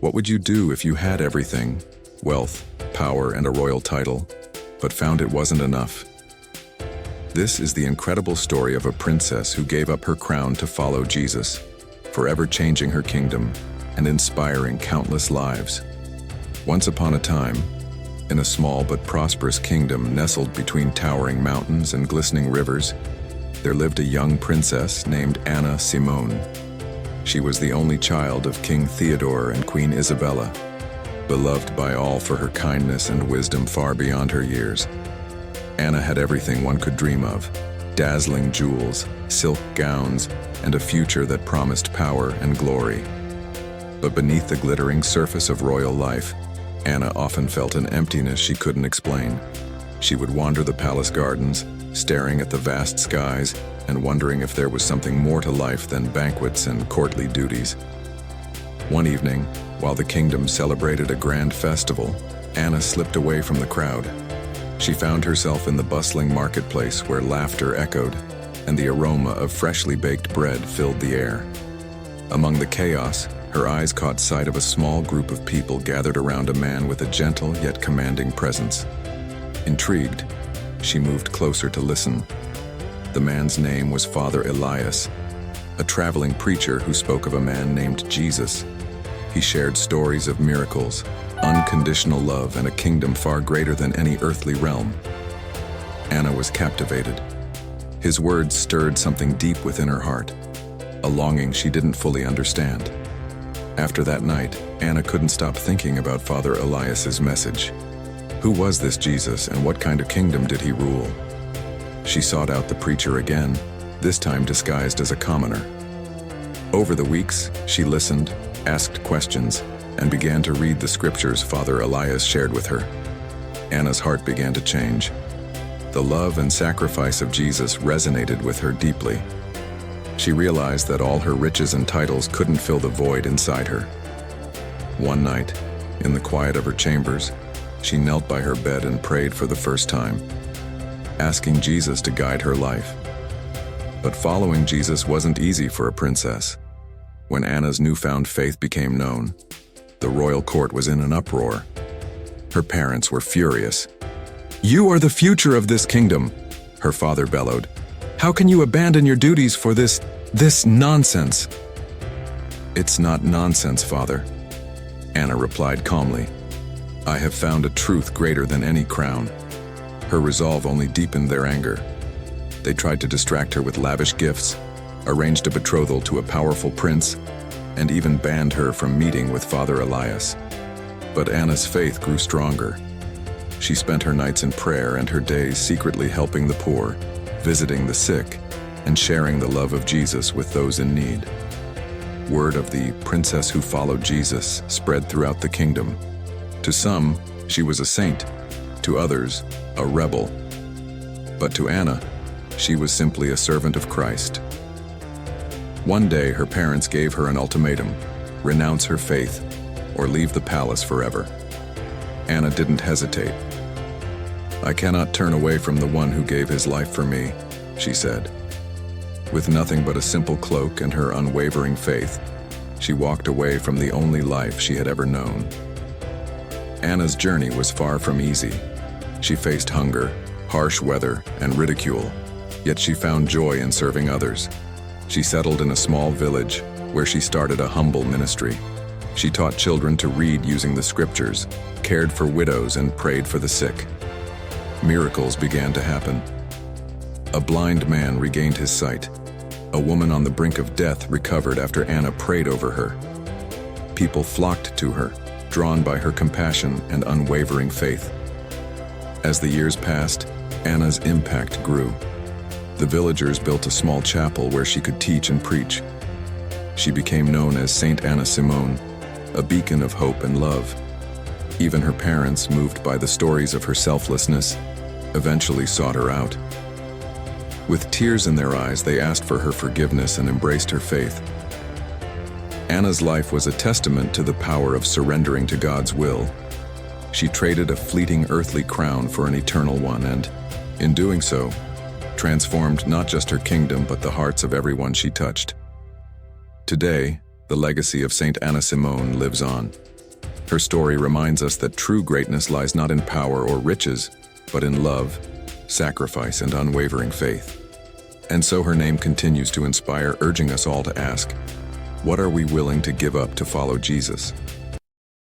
What would you do if you had everything, wealth, power, and a royal title, but found it wasn't enough? This is the incredible story of a princess who gave up her crown to follow Jesus, forever changing her kingdom and inspiring countless lives. Once upon a time, in a small but prosperous kingdom nestled between towering mountains and glistening rivers, there lived a young princess named Anna Simone. She was the only child of King Theodore and Queen Isabella, beloved by all for her kindness and wisdom far beyond her years. Anna had everything one could dream of: dazzling jewels, silk gowns, and a future that promised power and glory. But beneath the glittering surface of royal life, Anna often felt an emptiness she couldn't explain. She would wander the palace gardens, staring at the vast skies and wondering if there was something more to life than banquets and courtly duties. One evening, while the kingdom celebrated a grand festival, Anna slipped away from the crowd. She found herself in the bustling marketplace where laughter echoed and the aroma of freshly baked bread filled the air. Among the chaos, her eyes caught sight of a small group of people gathered around a man with a gentle yet commanding presence. Intrigued, she moved closer to listen. The man's name was Father Elias, a traveling preacher who spoke of a man named Jesus. He shared stories of miracles, unconditional love, and a kingdom far greater than any earthly realm. Anna was captivated. His words stirred something deep within her heart, a longing she didn't fully understand. After that night, Anna couldn't stop thinking about Father Elias's message. Who was this Jesus, and what kind of kingdom did he rule? She sought out the preacher again, this time disguised as a commoner. Over the weeks, she listened, asked questions, and began to read the scriptures Father Elias shared with her. Anna's heart began to change. The love and sacrifice of Jesus resonated with her deeply. She realized that all her riches and titles couldn't fill the void inside her. One night, in the quiet of her chambers, she knelt by her bed and prayed for the first time, asking Jesus to guide her life. But following Jesus wasn't easy for a princess. When Anna's newfound faith became known, the royal court was in an uproar. Her parents were furious. "You are the future of this kingdom," her father bellowed. "How can you abandon your duties for this nonsense?" "It's not nonsense, Father," Anna replied calmly. "I have found a truth greater than any crown." Her resolve only deepened their anger. They tried to distract her with lavish gifts, arranged a betrothal to a powerful prince, and even banned her from meeting with Father Elias. But Anna's faith grew stronger. She spent her nights in prayer and her days secretly helping the poor, visiting the sick, and sharing the love of Jesus with those in need. Word of the princess who followed Jesus spread throughout the kingdom. To some, she was a saint. To others, a rebel. But to Anna, she was simply a servant of Christ. One day, her parents gave her an ultimatum: renounce her faith or leave the palace forever. Anna didn't hesitate. "I cannot turn away from the one who gave his life for me," she said. With nothing but a simple cloak and her unwavering faith, she walked away from the only life she had ever known. Anna's journey was far from easy. She faced hunger, harsh weather, and ridicule, yet she found joy in serving others. She settled in a small village where she started a humble ministry. She taught children to read using the scriptures, cared for widows, and prayed for the sick. Miracles began to happen. A blind man regained his sight. A woman on the brink of death recovered after Anna prayed over her. People flocked to her, drawn by her compassion and unwavering faith. As the years passed, Anna's impact grew. The villagers built a small chapel where she could teach and preach. She became known as Saint Anna Simone, a beacon of hope and love. Even her parents, moved by the stories of her selflessness, eventually sought her out. With tears in their eyes, they asked for her forgiveness and embraced her faith. Anna's life was a testament to the power of surrendering to God's will. She traded a fleeting earthly crown for an eternal one and, in doing so, transformed not just her kingdom but the hearts of everyone she touched. Today, the legacy of Saint Anna Simone lives on, Her story reminds us that true greatness lies not in power or riches, but in love, sacrifice, and unwavering faith. And so her name continues to inspire, urging us all to ask, what are we willing to give up to follow Jesus?